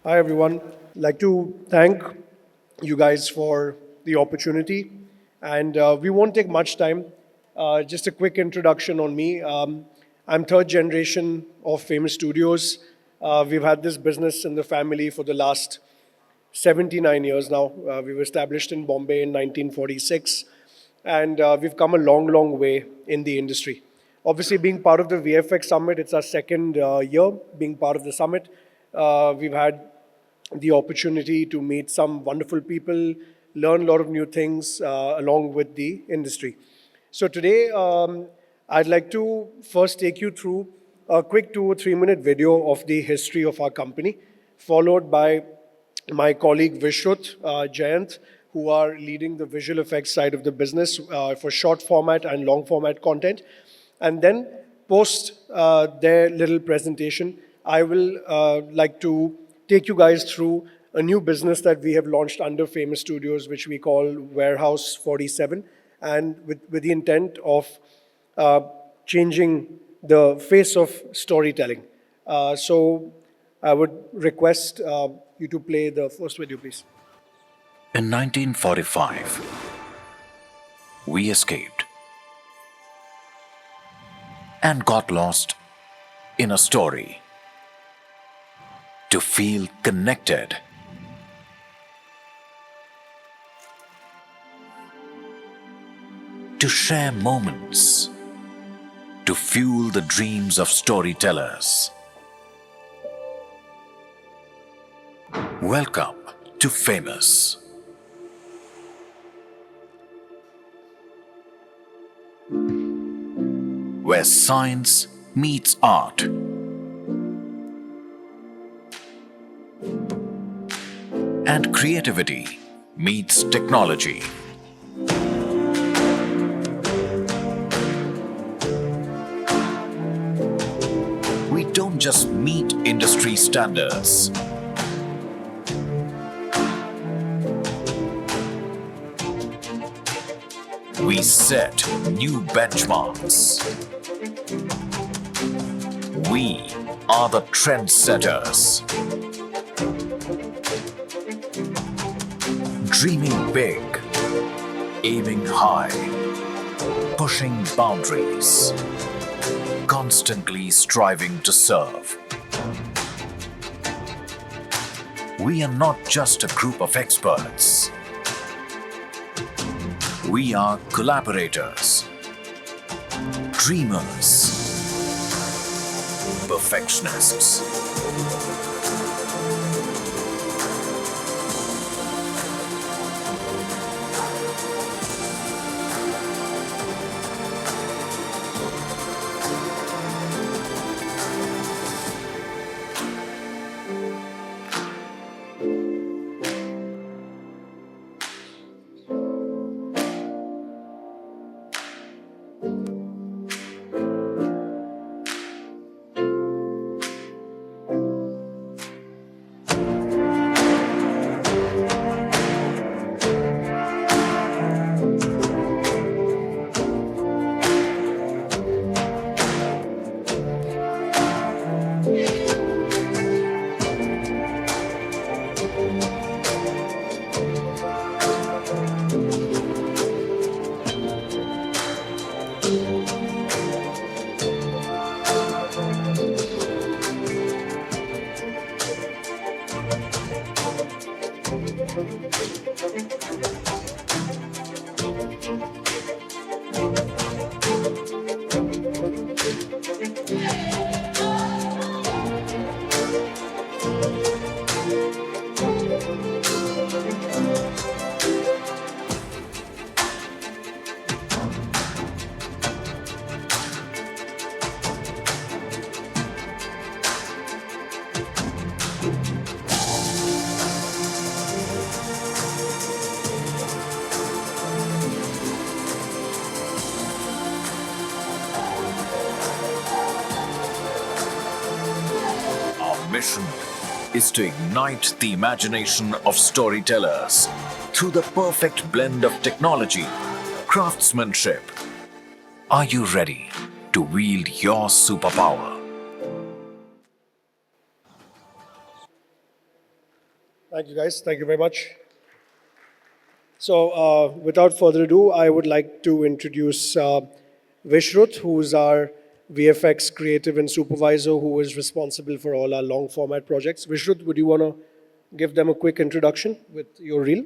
Hi, everyone. I'd like to thank you guys for the opportunity. And we won't take much time. Just a quick introduction on me. I'm third generation of Famous Studios. We've had this business in the family for the last 79 years now. We were established in Bombay in 1946, and we've come a long, long way in the industry. Obviously, being part of the VFX Summit, it's our second year being part of the summit. We've had the opportunity to meet some wonderful people, learn a lot of new things along with the industry. So today, I'd like to first take you through a quick 2 or 3 minute video of the history of our company, followed by my colleague Vishrut Jayant, who are leading the visual effects side of the business for short format and long format content. And then post their little presentation, I will like to take you guys through a new business that we have launched under Famous Studios, which we call Warehouse 47, and with the intent of changing the face of storytelling. So I would request you to play the first video, please. In 1945, we escaped and got lost in a story to feel connected. To share moments, to fuel the dreams of storytellers. Welcome to Famous. Where science meets art. And creativity meets technology. We don't just meet industry standards. We set new benchmarks. We are the trendsetters. Dreaming big, aiming high, pushing boundaries, constantly striving to serve. We are not just a group of experts. We are collaborators, dreamers, perfectionists. Mission is to ignite the imagination of storytellers through the perfect blend of technology, craftsmanship. Are you ready to wield your superpower? Thank you, guys. Thank you very much. So, without further ado, I would like to introduce Vishrut, who's our VFX creative and supervisor, who is responsible for all our long format projects. Vishrut, would you want to give them a quick introduction with your reel?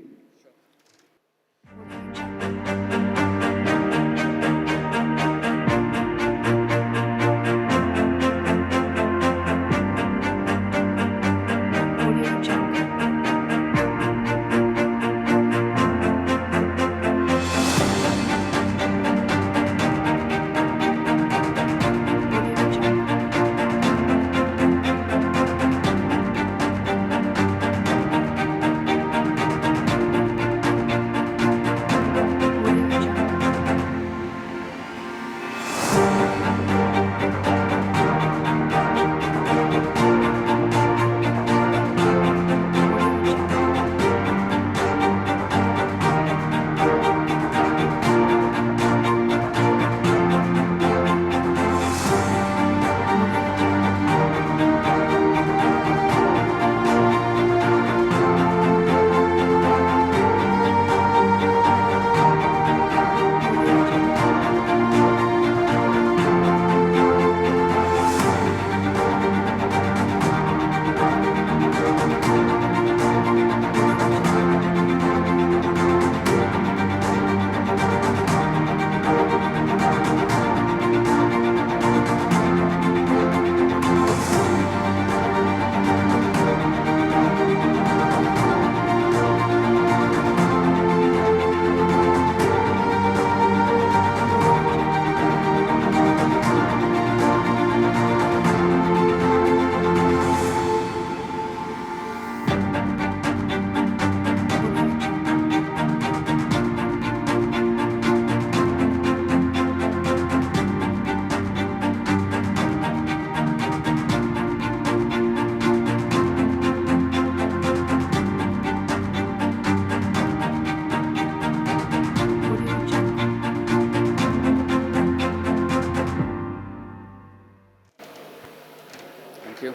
Thank you.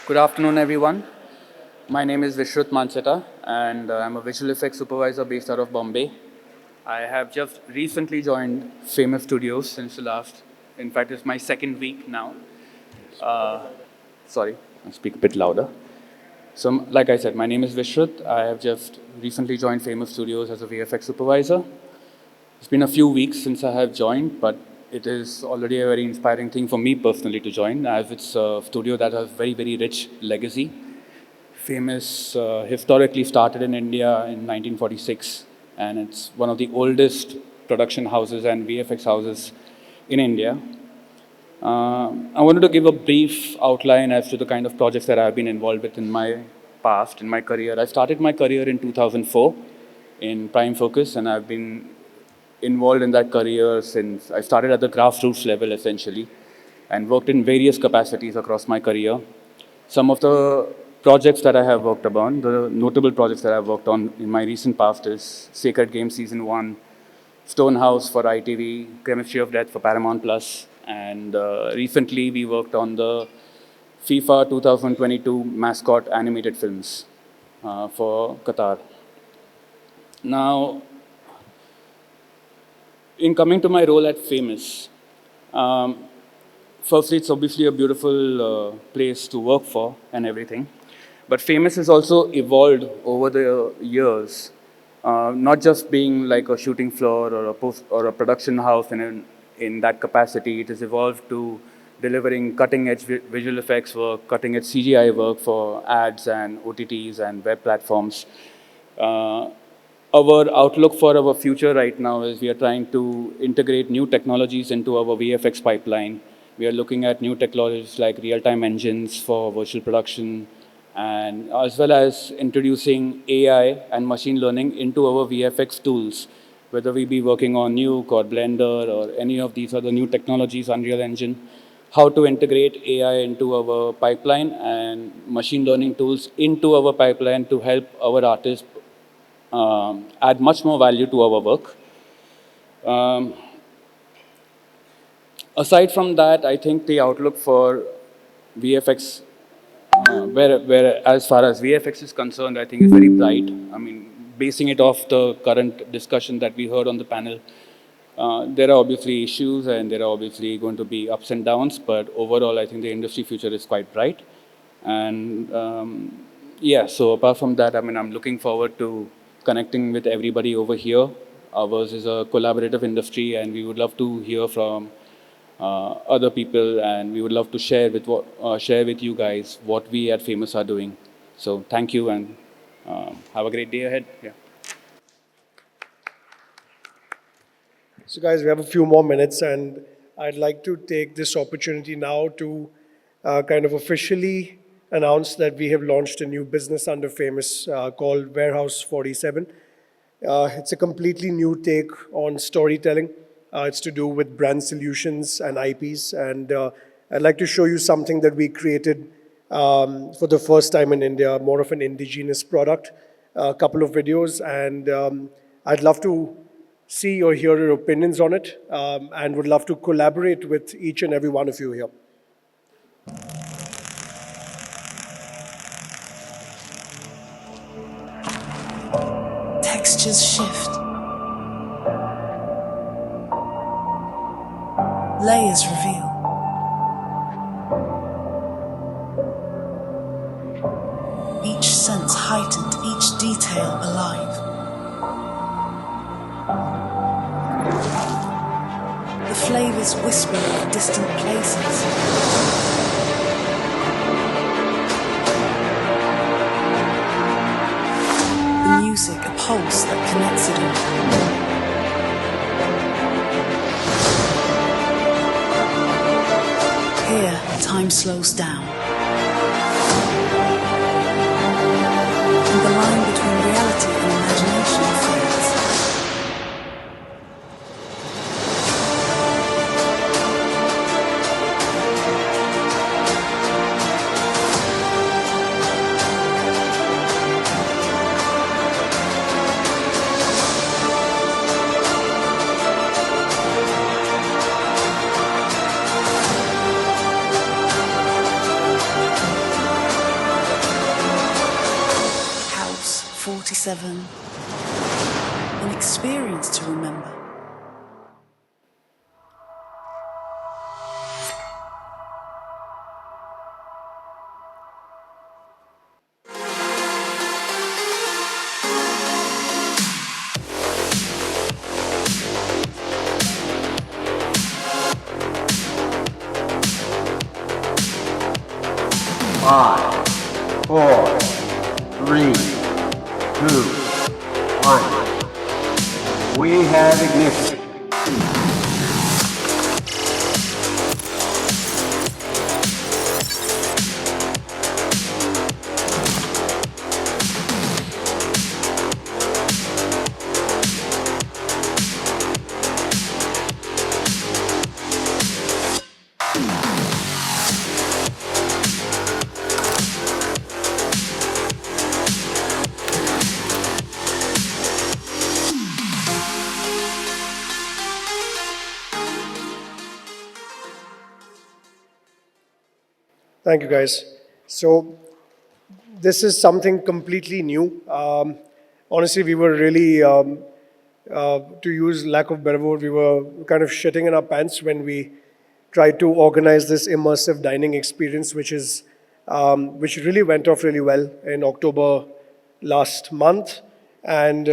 Good afternoon, everyone. My name is Vishrut Mancheta, and I'm a visual effects supervisor based out of Bombay. I have just recently joined Famous Studios since the last, in fact, it's my second week now. Sorry, I'll speak a bit louder. Like I said, my name is Vishrut. I have just recently joined Famous Studios as a VFX supervisor. It's been a few weeks since I have joined, but it is already a very inspiring thing for me personally to join, as it's a studio that has very, very rich legacy. Famous historically started in India in 1946, and it's one of the oldest production houses and VFX houses in India. I wanted to give a brief outline as to the kind of projects that I've been involved with in my past, in my career. I started my career in 2004 in Prime Focus, and I've been involved in that career since I started at the grassroots level essentially and worked in various capacities across my career. Some of the projects that I have worked upon, the notable projects that I've worked on in my recent past is Sacred Game Season 1, Stonehouse for ITV, Chemistry of Death for Paramount Plus, and recently we worked on the FIFA 2022 mascot animated films for Qatar. Now, in coming to my role at Famous, firstly, it's obviously a beautiful place to work for and everything. But Famous has also evolved over the years, not just being like a shooting floor or a production house in that capacity. It has evolved to delivering cutting-edge visual effects work, cutting-edge CGI work for ads and OTTs and web platforms. Our outlook for our future right now is we are trying to integrate new technologies into our VFX pipeline. We are looking at new technologies like real-time engines for virtual production, and as well as introducing AI and machine learning into our VFX tools, whether we be working on Nuke or Blender or any of these other new technologies, Unreal Engine, how to integrate AI into our pipeline and machine learning tools into our pipeline to help our artists add much more value to our work. Um, Aside from that, I think the outlook for VFX where as far as VFX is concerned, I think is very bright. I mean, basing it off the current discussion that we heard on the panel, there are obviously issues and there are obviously going to be ups and downs, but overall, I think the industry future is quite bright. And yeah, so apart from that, I mean, I'm looking forward to connecting with everybody over here. Ours is a collaborative industry, and we would love to hear from other people, and we would love to share with you guys what we at Famous are doing. So thank you, and have a great day ahead. Yeah. So, guys, we have a few more minutes, and I'd like to take this opportunity now to kind of officially announce that we have launched a new business under Famous called Warehouse 47. It's a completely new take on storytelling. It's to do with brand solutions and IPs, and I'd like to show you something that we created for the first time in India, more of an indigenous product. A couple of videos, and I'd love to see or hear your opinions on it, and would love to collaborate with each and every one of you here. Textures shift. Layers reveal. Each sense heightened, each detail alive. The flavors whisper of distant places. The music, a pulse that connects it all. Here, time slows down. And the line between reality and imagination fades. House 47. An experience to remember. Five, four, three, two, one. We have ignition. Thank you, guys. So, this is something completely new. Honestly, we were really, to use lack of better word, we were kind of shitting in our pants when we tried to organize this immersive dining experience, which really went off really well in October last month, and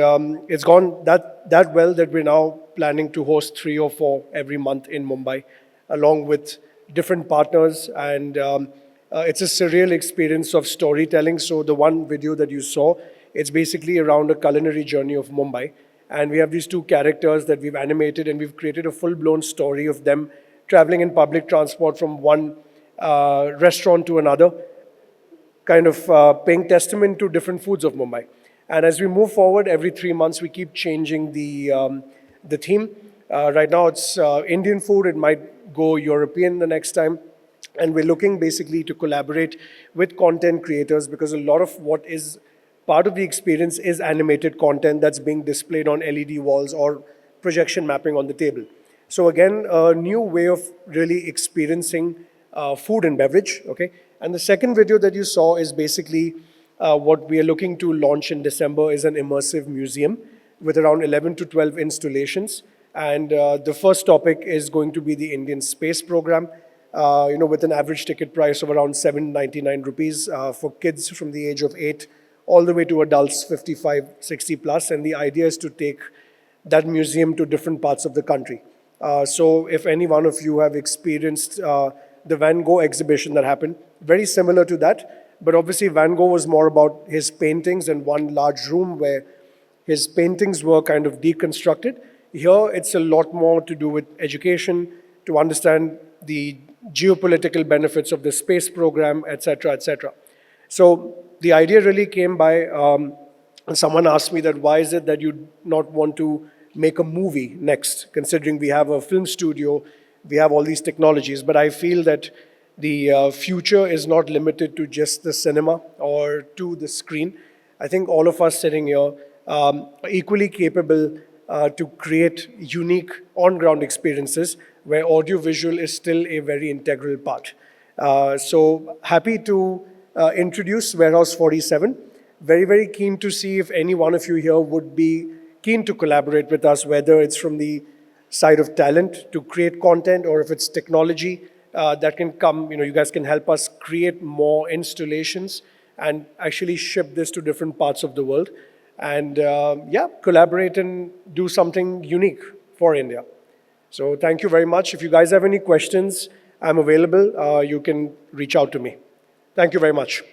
it's gone that well that we're now planning to host 3 or 4 every month in Mumbai, along with different partners, and it's a surreal experience of storytelling. So the one video that you saw, it's basically around a culinary journey of Mumbai, and we have these 2 characters that we've animated, and we've created a full-blown story of them traveling in public transport from one restaurant to another, kind of paying testament to different foods of Mumbai. And as we move forward, every 3 months, we keep changing the theme. Right now, it's Indian food. It might go European the next time. And we're looking basically to collaborate with content creators, because a lot of what is part of the experience is animated content that's being displayed on LED walls or projection mapping on the table. So again, a new way of really experiencing food and beverage, okay? And the second video that you saw is basically what we are looking to launch in December is an immersive museum with around 11 to 12 installations. And the first topic is going to be the Indian space program, with an average ticket price of around 799 rupees for kids from the age of 8 all the way to adults 55, 60 plus. And the idea is to take that museum to different parts of the country. So if any one of you have experienced the Van Gogh exhibition that happened, very similar to that, but obviously Van Gogh was more about his paintings in one large room where his paintings were kind of deconstructed. Here it's a lot more to do with education, to understand the geopolitical benefits of the space program, etc., etc. So the idea really came by, someone asked me that why is it that you not want to make a movie next, considering we have a film studio, we have all these technologies. But I feel that the future is not limited to just the cinema or to the screen. I think all of us sitting here are equally capable to create unique on-ground experiences where audio-visual is still a very integral part. So happy to introduce Warehouse 47. Very, very keen to see if any one of you here would be keen to collaborate with us, whether it's from the side of talent to create content or if it's technology that can come, you guys can help us create more installations and actually ship this to different parts of the world. And collaborate and do something unique for India. So thank you very much. If you guys have any questions, I'm available. You can reach out to me. Thank you very much.